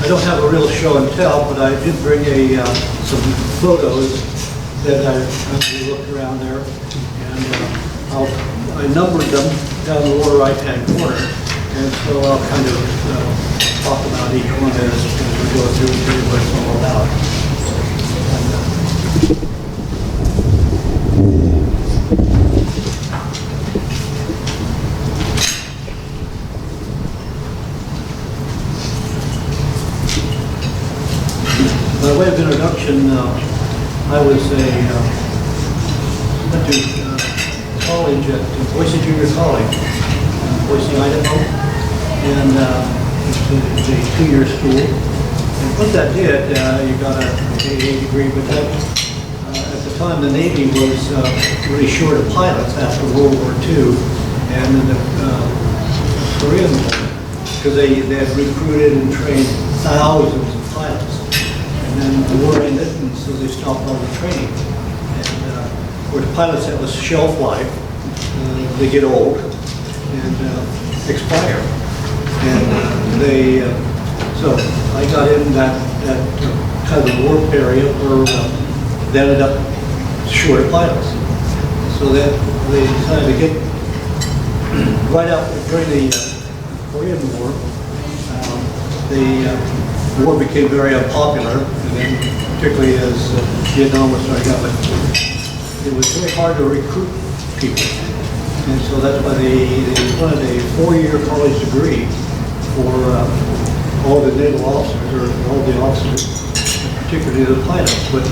don't have a real show and tell, but I did bring some photos that I looked around there, and I numbered them down the lower right-hand corner, and so I'll kind of talk about each one as we go through and see what it's all about. By way of introduction, I went to college at Boise Junior College, Boise, Idaho, and it's a two-year school. And what that did, you got a AA degree, but that, at the time the Navy was really short of pilots after World War II, and in the Korean War, because they had recruited and trained thousands of pilots. And then the war ended, and so they stopped all the training. And of course, pilots have a shelf life. They get old and expire. And so I got in that kind of warp area where they ended up short of pilots. So that they decided to get right out during the Korean War. The war became very unpopular, and then particularly as Vietnam was starting up, it was very hard to recruit people. And so that's why they wanted a 4-year college degree for all the naval officers, or all the officers, particularly the pilots. But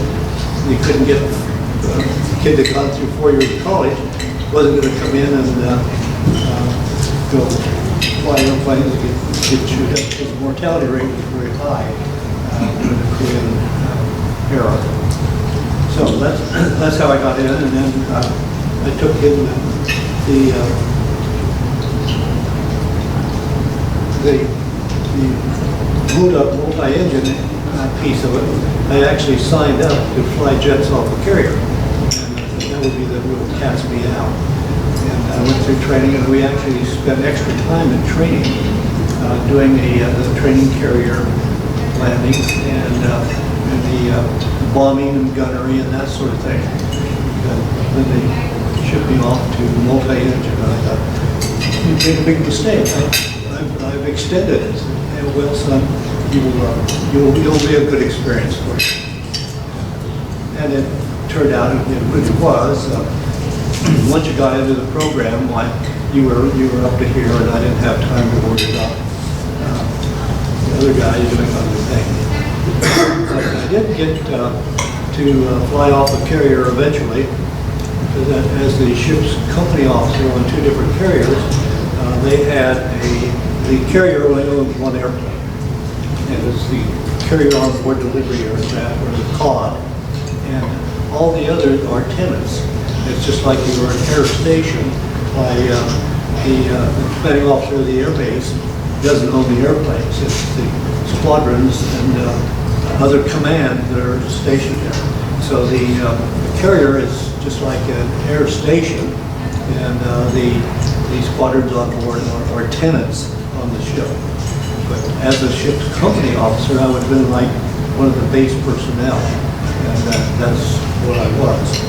they couldn't get a kid that got through 4 years of college, wasn't going to come in and go fly airplanes and get chewed up, because the mortality rate was very high in the Korean era. So that's how I got in, and then I took in the multi-engine piece of it. I actually signed up to fly jets off a carrier, and that would be the real cat's me out. And I went through training, and we actually spent extra time in training, doing the training carrier landings and the bombing and gunnery and that sort of thing. Then they shipped me off to multi-engine, and I thought, you made a big mistake. I've extended it. And well, son, you'll be a good experience for you. And it turned out it really was. Once you got into the program, like you were up to here, and I didn't have time to worry about the other guy doing other things. But I did get to fly off a carrier eventually, because as the ship's company officer on 2 different carriers, they had the carrier only owned 1 airplane. It was the carrier on board delivery aircraft, or the COD, and all the others are tenants. It's just like you were an air station. By the commanding officer of the airbase doesn't own the airplanes. It's the squadrons and other command that are stationed there. So the carrier is just like an air station, and the squadrons on board are tenants on the ship. But as a ship's company officer, I would have been like one of the base personnel, and that's what I was.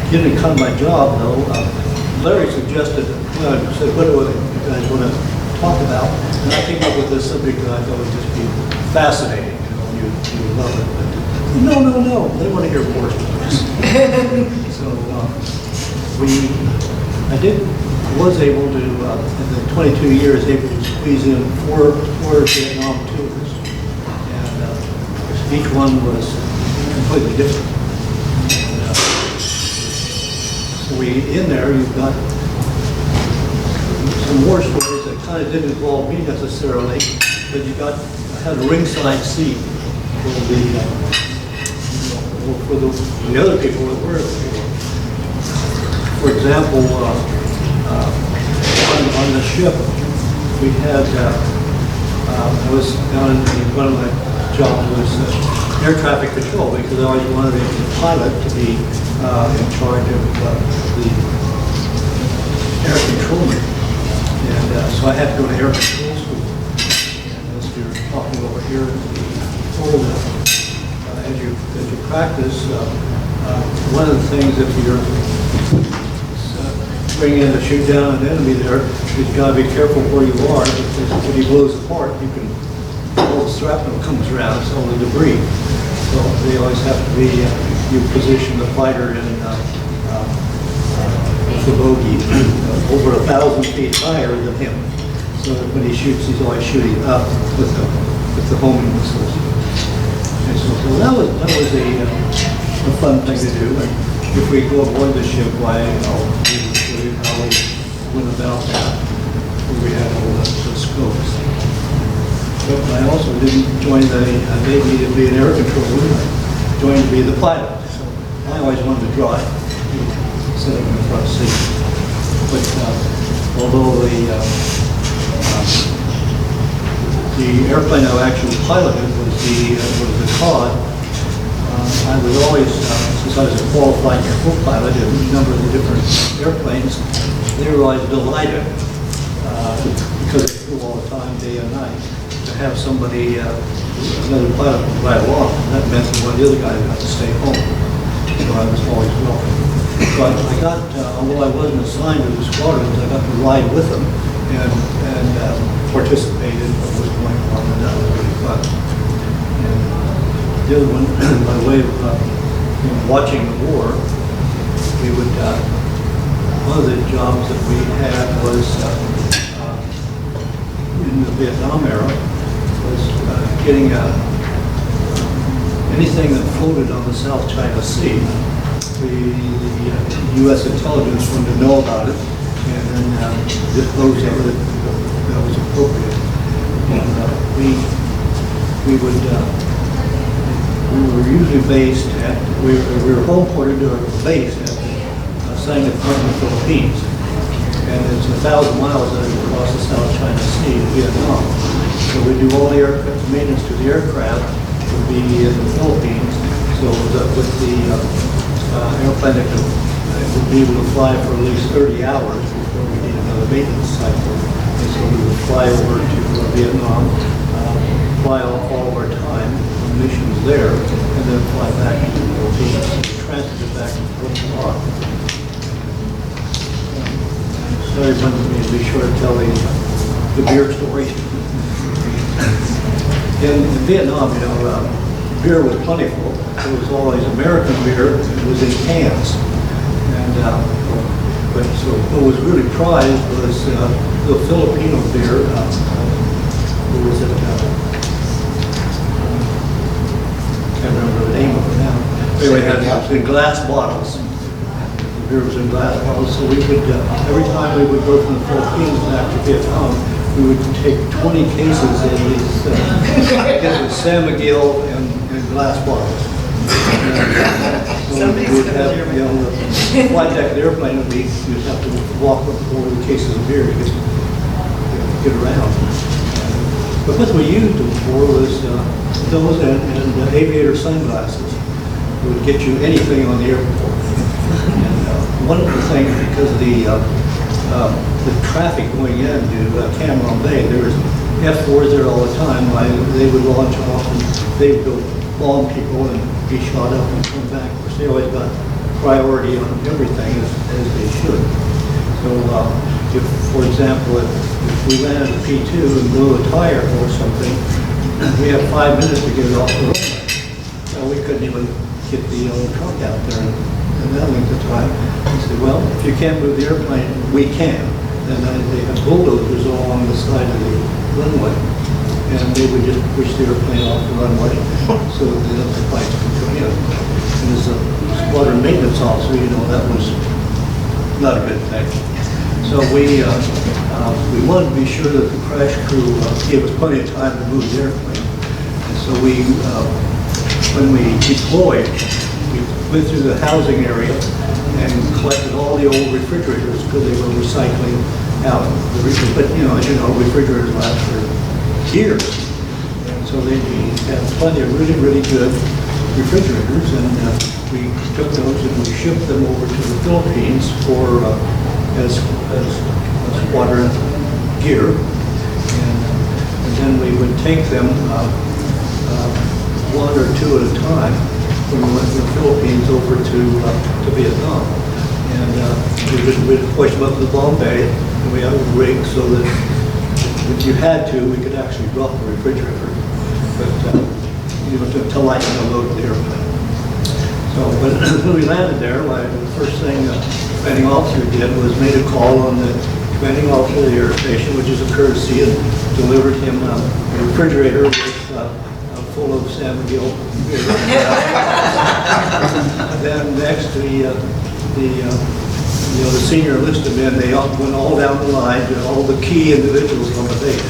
Getting kind of my job, though, Larry suggested, said, what do you guys want to talk about? And I came up with this subject that I thought would just be fascinating. You would love it. But no, they want to hear war stories. So I was able to, in the 22 years, able to squeeze in four Vietnam tours. And each one was completely different. In there, you've got some war stories that kind of didn't involve me necessarily, but I had a ringside seat for the other people that were there. For example, on the ship, we had, I was down in one of my jobs was air traffic control, because I always wanted the pilot to be in charge of the air controlment. And so I had to go to air control school. And as you're talking over here, as you practice, one of the things if you're bringing in to shoot down an enemy there, you've got to be careful where you are, because when he blows apart, you can, all the shrapnel comes around, it's all the debris. So they always have to be, you position the fighter in the bogey over 1,000 feet higher than him. So that when he shoots, he's always shooting up with the homing missiles. And so that was a fun thing to do. And if we go aboard the ship, why, we show you how we went about that. We had all the scopes. But I also didn't join the Navy to be an air controller. I joined to be the pilot. So I always wanted to drive, sitting in the front seat. But although the airplane I actually piloted was the COD, I was always, since I was a qualified co-pilot in a number of the different airplanes, they were always delighted, because they flew all the time, day and night, to have somebody, another pilot ride along. That meant that one of the other guys got to stay home. So I was always welcome. But I got, although I wasn't assigned to the squadrons, I got to ride with them and participate in what was going on, and that was really fun. And the other one, by way of watching the war, we would, one of the jobs that we had was in the Vietnam era, was getting anything that floated on the South China Sea. The U.S. intelligence wanted to know about it, and then dispose of it that was appropriate. And we were usually based at, we were home ported to a base at the Sang Department of the Philippines. And it's 1,000 miles across the South China Sea to Vietnam. So we do all the aircraft maintenance to the aircraft would be in the Philippines. So with the airplane that would be able to fly for at least 30 hours before we need another maintenance cycle. And so we would fly over to Vietnam, fly off all of our time on missions there, and then fly back to the Philippines, transit it back to Brooklyn. So everyone be sure to tell the beer story. In Vietnam, beer was plentiful. It was always American beer. It was in cans. And but so what was really prized was the Filipino beer. What was it? Can't remember the name of it now. Anyway, it had in glass bottles. The beer was in glass bottles. So we would every time we would go from the Philippines back to Vietnam, we would take 20 cases of these San Miguel and glass bottles. So we would have, the flight deck of the airplane would be, you'd have to walk over the cases of beer to get around. But what we used them for was those and aviator sunglasses. It would get you anything on the airport. And one of the things, because of the traffic going into Cam Bay, there was F-4s there all the time. They would launch off and they would go bomb people and be shot up and come back. Of course, they always got priority on everything as they should. So if, for example, if we landed a P2 and blew a tire or something, we have 5 minutes to get it off the runway. Well, we couldn't even get the old truck out there in that length of time. He said, well, if you can't move the airplane, we can. And they had bulldozers all along the side of the runway. And they would just push the airplane off the runway so that the other flights could come in. And as a squadron maintenance officer, that was not a good thing. So we wanted to be sure that the crash crew gave us plenty of time to move the airplane. And so when we deployed, we went through the housing area and collected all the old refrigerators because they were recycling out. But as you know, refrigerators last for years. And so they had plenty of really, really good refrigerators, and we took those and we shipped them over to the Philippines for as squadron gear, and then we would take them one or two at a time when we went from the Philippines over to Vietnam. And we'd push them up to the bomb bay, and we had a rig so that if you had to, we could actually drop the refrigerator, but to lighten the load of the airplane. So when we landed there, the first thing the commanding officer did was made a call on the commanding officer of the air station, which is a courtesy, and delivered him a refrigerator with full of San Miguel beer. And then next, the senior enlisted men, they went all down the line to all the key individuals on the base,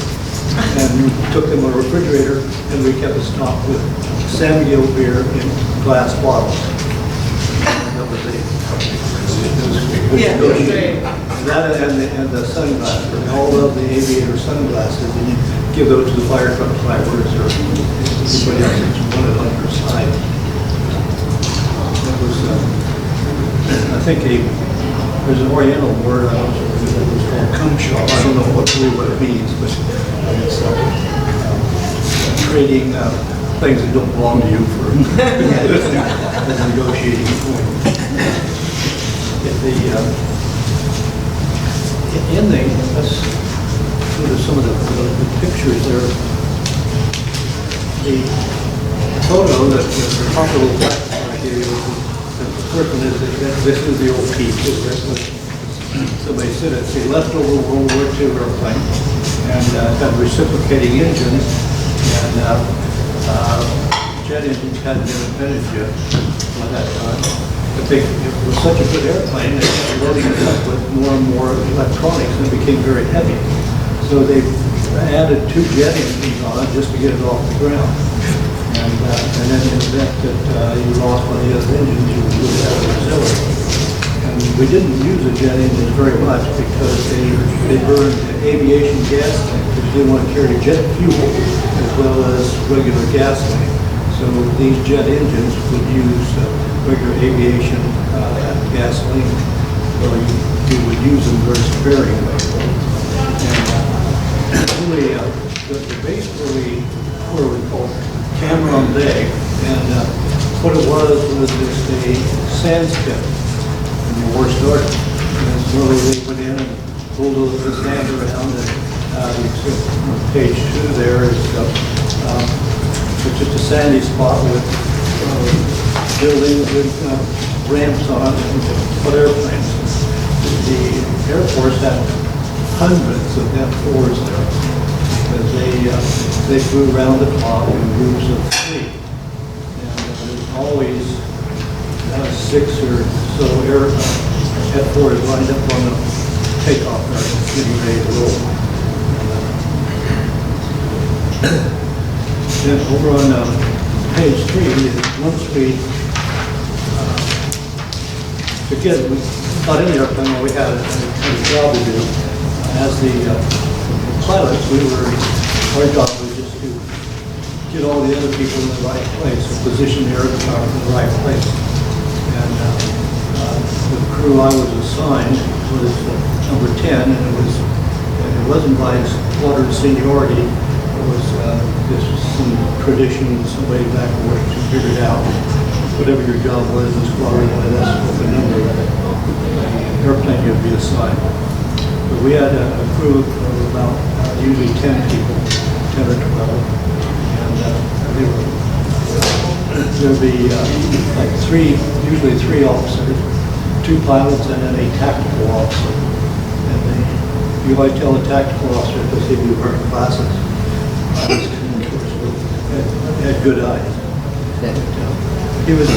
and took them a refrigerator, and we kept a stock with San Miguel beer in glass bottles. And that was that and the sunglasses, all of the aviator sunglasses, and you give those to the fire truck drivers or anybody else that wanted on your side. That was, I think there's an Oriental word that was called kumshaw. I don't know what it means, but it's trading things that don't belong to you for a negotiating point. Let's go to some of the pictures there. The photo that the top of the black right here, the first one is that this is the old peak. Somebody said it's a leftover World War II airplane, and had reciprocating engines, and jet engines hadn't been invented yet by that time. But it was such a good airplane that they were loading it up with more and more electronics, and it became very heavy. So they added 2 jet engines on it just to get it off the ground. And then in the event that you lost one of the other engines, you would have an auxiliary. And we didn't use the jet engines very much because they burned aviation gas tank, because you didn't want to carry jet fuel as well as regular gasoline. So these jet engines would use regular aviation gasoline, so you would use them very sparingly. And the base where we called Cameron Bay, and what it was just a sand spit when the war started. And so they went in and bulldozed the sand around, and page 2 there is it's just a sandy spot with buildings with ramps on it and put airplanes. The Air Force had hundreds of F-4s there, because they flew around the clock in groups of 3. And there's always 6 or so F-4s lined up on the takeoff area, getting ready to roll. Then over on page 3, once we got in the airplane, we had a job to do. As the pilots, our job was just to get all the other people in the right place and position the aircraft in the right place. And the crew I was assigned was number 10, and it wasn't by squadron seniority. It was just some tradition, somebody back in Washington figured out whatever your job was in the squadron, that's what the number of the airplane you'd be assigned. But we had a crew of about usually 10 people, 10 or 12, and there'd be usually three officers, 2 pilots, and then a tactical officer. And you might tell a tactical officer because he'd be wearing glasses. Had good eyes. He was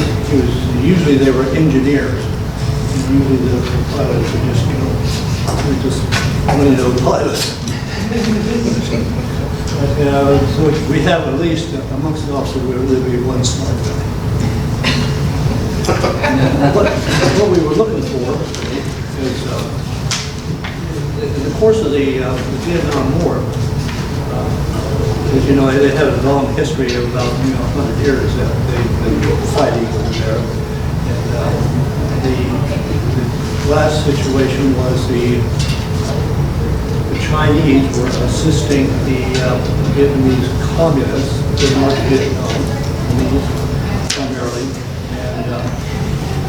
usually they were engineers. And usually the pilots were just window pilots. So we have at least amongst the officers there'd be one smart guy. What we were looking for is in the course of the Vietnam War, As you know, they had a long history of about 100 years that they've been fighting over there. And the last situation was the Chinese were assisting the Vietnamese communists in North Vietnam, primarily, and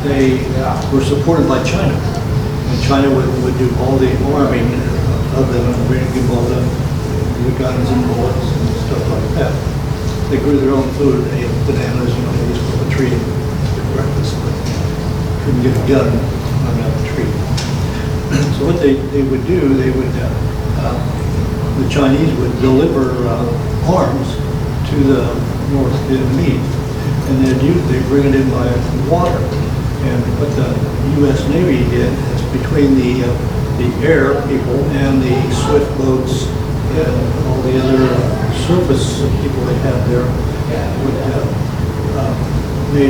they were supported by China. And China would do all the arming of them and bring all the guns and bullets and stuff like that. They grew their own food, they ate bananas, they used to go to a tree and get breakfast, but couldn't get a gun on that tree. So what they would do, they would, the Chinese would deliver arms to the North Vietnamese, and they bring it in by water. And what the U.S. Navy did is between the air people and the swift boats and all the other surface people they had there, we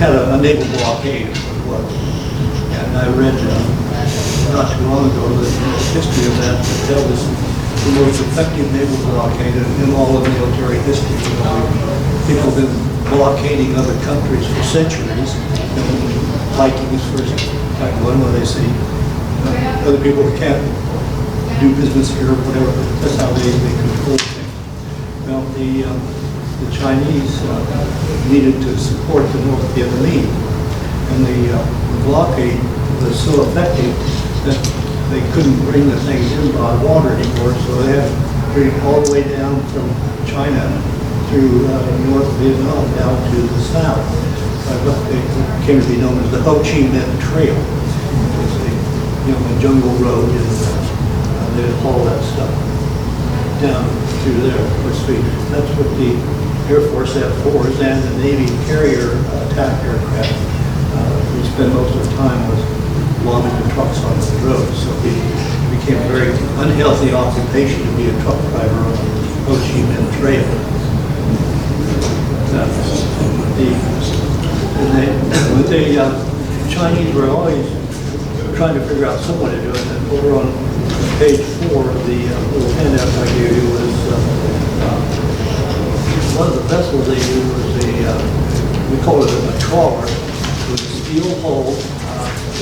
had a naval blockade as well. And I read not too long ago the history of that tells us the most effective naval blockade in all of military history. People have been blockading other countries for centuries. Vikings first type one where they say other people can't do business here or whatever. That's how they control things. Well, the Chinese needed to support the North Vietnamese, and the blockade was so effective that they couldn't bring the things in by water anymore, so they had to bring it all the way down from China through North Vietnam down to the south. What came to be known as the Ho Chi Minh Trail. It was a jungle road, and they'd haul that stuff down through there. Of course, that's what the Air Force F-4s and the Navy carrier attack aircraft. We spent most of the time was loading the trucks on the road, so it became a very unhealthy occupation to be a truck driver on the Ho Chi Minh Trail. The Chinese were always trying to figure out some way to do it. And over on page 4 of the little handout I gave you was one of the vessels they used was we call it a trawler, with a steel hull,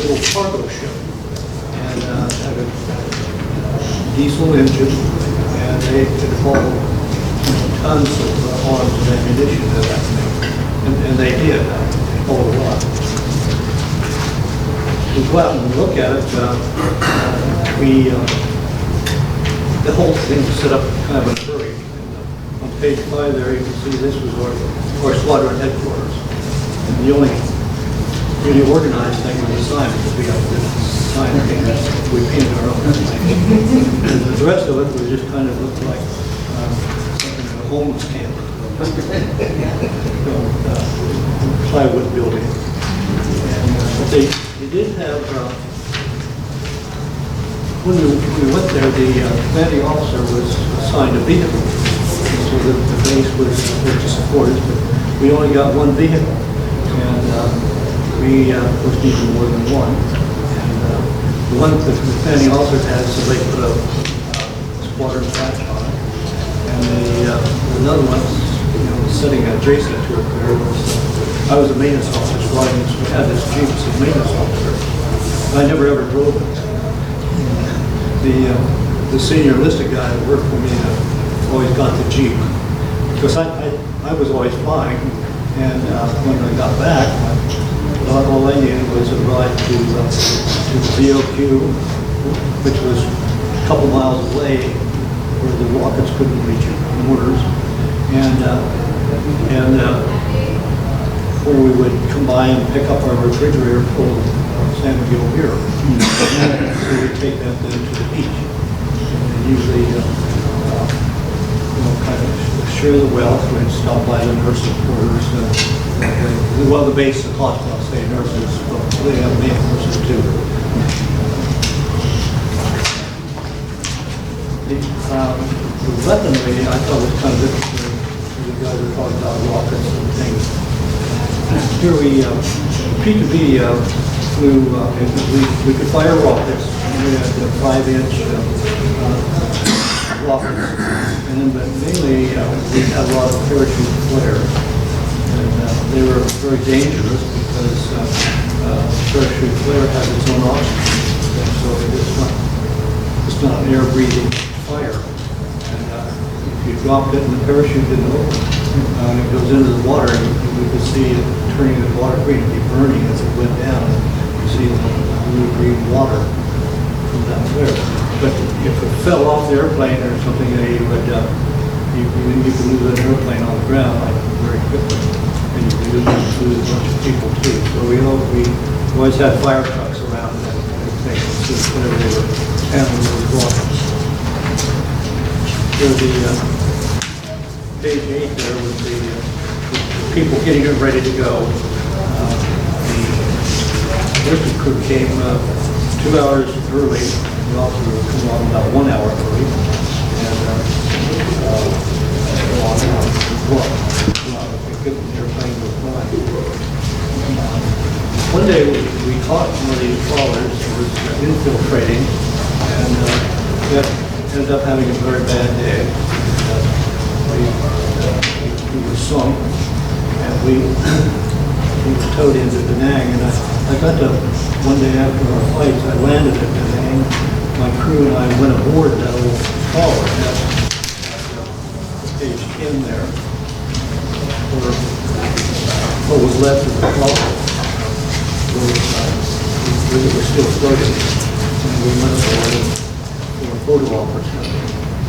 little cargo ship, and had a diesel engine, and they could haul tons of arms and ammunition to that thing. And they did a whole lot. We go out and look at it. The whole thing was set up kind of in a hurry. And, on page 5 there, you can see this was our squadron headquarters. And the only really organized thing was the sign, because we have to sign things. We painted our own. And the rest of it was just kind of looked like something in a homeless camp. Plywood building. And, but they did have, when we went there, the commanding officer was assigned a vehicle. And so the base was there to support us, but we only got one vehicle. And we was needing more than one. And the one that the commanding officer had, so they put a squadron patch on it. And another one, sitting adjacent to it there was, I was a maintenance officer, so we had this Jeep as a maintenance officer. I never ever drove it. The senior enlisted guy that worked for me always got the Jeep, because I was always flying, and when I got back, all I needed was a ride to the VOQ, which was a couple miles away, where the rockets couldn't reach mortars, and where we would come by and pick up our refrigerator full of San Miguel beer. So we'd take that then to the beach. And usually, kind of share the wealth. We'd stop by the nurses' quarters. The base, the hospital, say nurses, but they have male nurses too. The weaponry, I thought was kind of interesting. You guys are talking about rockets and things. Here P2B flew, we could fire rockets. We had 5-inch rockets And then, but mainly, we had a lot of parachute flares. And they were very dangerous because parachute flare has its own oxygen. And so it's not an air-breathing fire. And if you dropped it and the parachute didn't open, and it goes into the water, you could see it turning the water green, it'd be burning as it went down. You see the blue green water from that flare. But if it fell off the airplane or something, you could lose an airplane on the ground like very quickly, and you could lose a bunch of people too. So we always had fire trucks around and everything, whenever they were handling those waters. There's the page 8 there with the people getting it ready to go. The rescue crew came 2 hours early. The officer would come on about 1 hour early, and go on out. The airplane was flying. One day we caught one of these trawlers that was infiltrating, and ended up having a very bad day. He was sunk, and we were towed into Da Nang, and I got to, one day after our flights, I landed at Da Nang. My crew and I went aboard that old trawler, that's page 10 there, or what was left of the trawler. It was still floating, and we went aboard for a photo opportunity.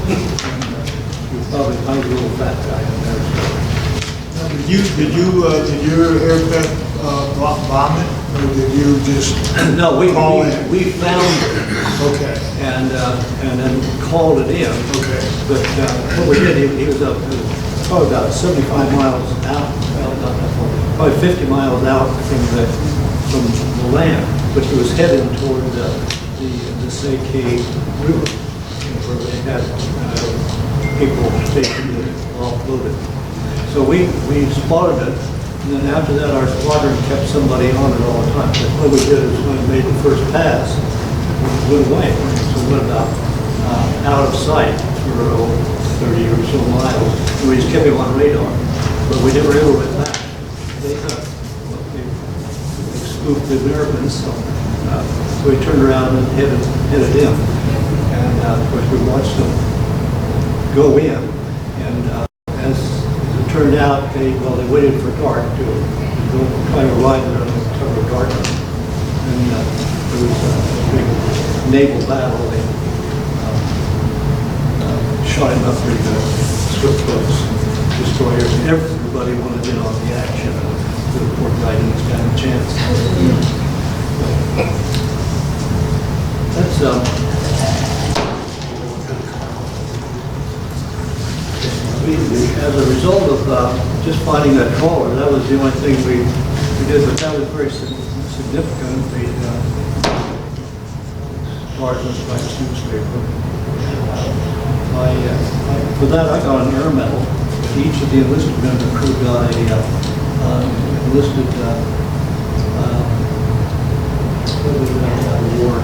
You probably find a little fat guy in there. So. Did your aircraft bomb it, or did you just no? We found it. Okay. And then called it in. Okay. But what we did, he was probably about 75 miles out. Well, not that far. Probably 50 miles out from the land, but he was heading toward the Seikei River, where they had people stationed that offloaded. So we spotted it, and then after that our squadron kept somebody on it all the time. But what we did is when we made the first pass, we went away. So we went about out of sight for 30 or so miles. And we just kept him on radar, but we never ever went back. They spooked the Americans, so we turned around and headed in. And of course we watched them go in, and as it turned out, they waited for dark to go try to arrive there on the cover of darkness. And there was a big naval battle. They shot him up pretty good. Swift boats, destroyers, everybody wanted in on the action. The poor guy didn't stand a chance. That's as a result of just finding that trawler, that was the only thing we did, but that was very significant. The Sergeant's Vice newspaper. For that, I got an air medal. Each of the enlisted men of the crew got a enlisted award.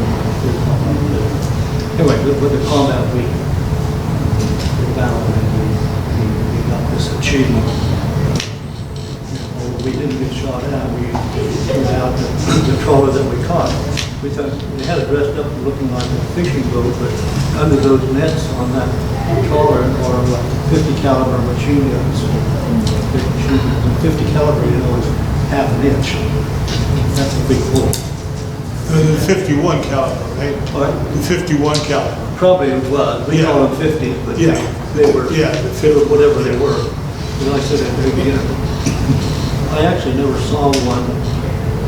Anyway, with the combat week, the battle, we got this achievement. We didn't get shot at. We turned out the trawler that we caught. We thought they had it dressed up looking like a fishing boat, but under those nets on that trawler are 50 caliber machine guns. 50 caliber, is half an inch. That's a big bullet. The 51 caliber, right? What? The 51 caliber. Probably it was. We call them 50, but yeah, they were whatever they were. And like I said at the beginning, I actually never saw one.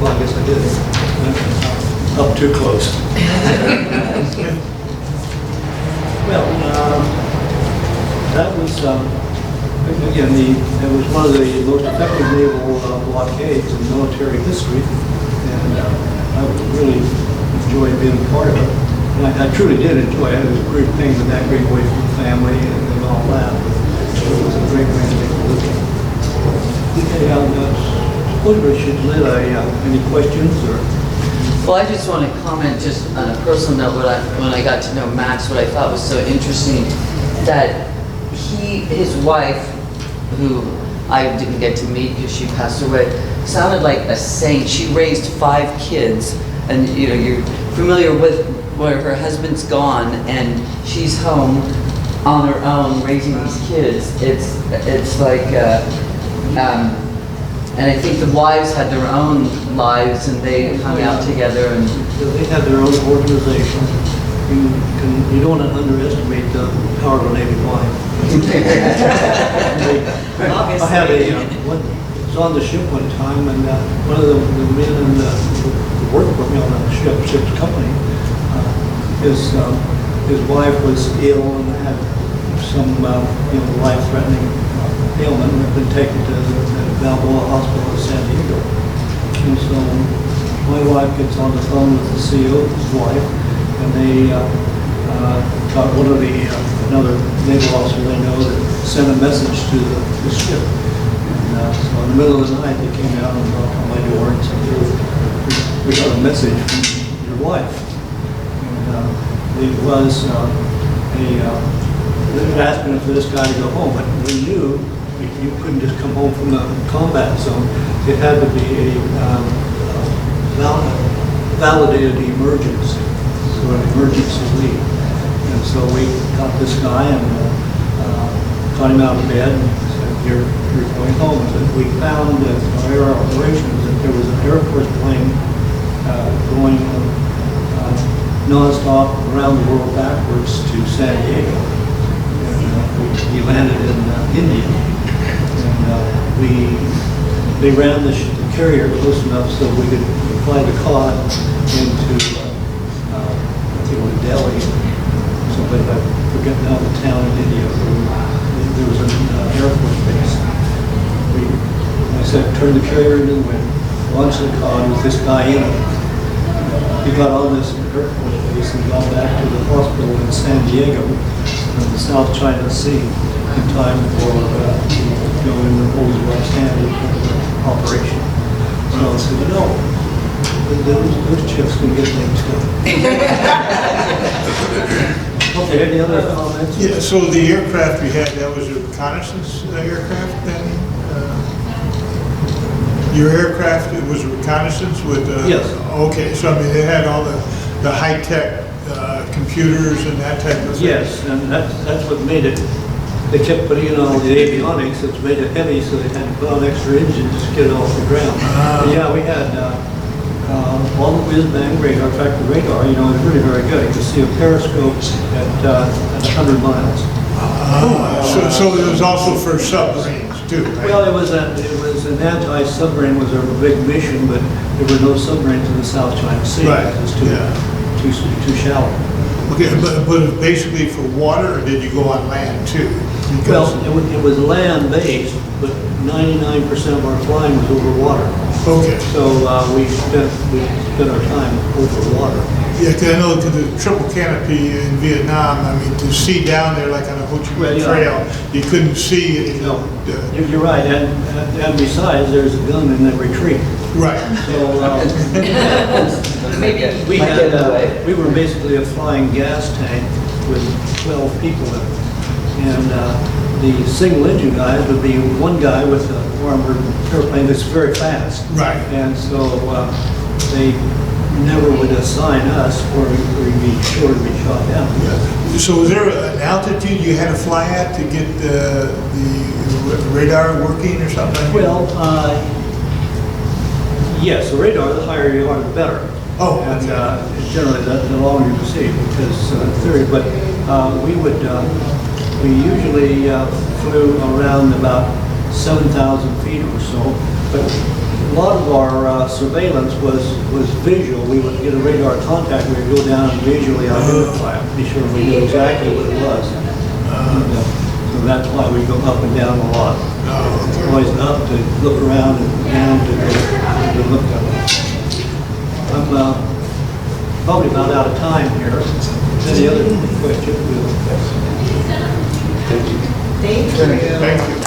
Well, I guess I did. Up too close. Well, that was again it was one of the most effective naval blockades in military history, and I really enjoyed being part of it. And I truly did enjoy it. It was a great thing to that great away from family and all that. But it was a great way to take a look at it. Okay, suppose we should let any questions or. Well, I just want to comment just on a personal note. When I got to know Max, what I thought was so interesting that his wife, who I didn't get to meet because she passed away, sounded like a saint. She raised 5 kids, and you know, you're familiar with where her husband's gone and she's home on her own raising these kids. It's like, and I think the wives had their own lives and they hung out together and. They had their own organization. You don't want to underestimate the power of a Navy wife. I had was on the ship one time, and one of the men in the work for me on the ship's company, his wife was ill and had some life-threatening ailment and had been taken to the Balboa Hospital in San Diego. And so my wife gets on the phone with the CEO, his wife, and they got one of another naval officer they know that sent a message to the ship. And so in the middle of the night, they came out and knocked on my door and said, "We got a message from your wife." And it was they asked me for this guy to go home, but we knew you couldn't just come home from the combat zone. It had to be a validated emergency, so an emergency leave. And so we got this guy and got him out of bed and said, you're going home. But we found that our air operations that there was an Air Force plane going nonstop around the world backwards to San Diego. And he landed in India. And they ran the carrier close enough so we could fly the cod into I think it was Delhi, something I forget now the town in India. There was an Air Force base. I said, turn the carrier into the wind, launch the cod with this guy in it. He got on this Air Force base and got back to the hospital in San Diego in the South China Sea in time for in the Holy West Standard operation. So I said, you know, those chips can get things done. Okay, any other comments? Yeah, so the aircraft we had, that was a reconnaissance aircraft then? Your aircraft, it was a reconnaissance with... Yes. Okay, so I mean, they had all the high-tech computers and that type of thing? Yes, and that's what made it. They kept putting in all the avionics, it's made it heavy, so they had to put on extra engines to get it off the ground. But yeah, we had all the whiz-bang radar. In fact, the radar, it was really very good. You could see a periscope at 100 miles. So it was also for submarines too, right? Well, it was an anti-submarine was our big mission, but there were no submarines in the South China Sea. Right. It was too shallow. Okay, but basically for water, or did you go on land too? Well, it was land-based, but 99% of our flying was over water. Okay. So we spent our time over water. Yeah, because I know the triple canopy in Vietnam, I mean, to see down there like on the Ho Chi Minh Trail, you couldn't see it. You're right, and besides, there's a gun in that retreat. Right. So Maybe we were basically a flying gas tank with 12 people in it. And the single engine guys would be one guy with an armored airplane that's very fast. Right. And so they never would assign us where we'd be sure to be shot down. Yeah. So was there an altitude you had to fly at to get the radar working or something? Well, yes, the radar, the higher you are, the better. Oh, and okay. Generally, the longer you see, because theory. But we usually flew around about 7,000 feet or so. But a lot of our surveillance was visual. We would get a radar contact. We would go down and visually identify it, be sure we knew exactly what it was. So that's why we go up and down a lot. Okay. Always up to look around and down to look at it. I'm probably about out of time here. Any other questions? Thank you. Thank you.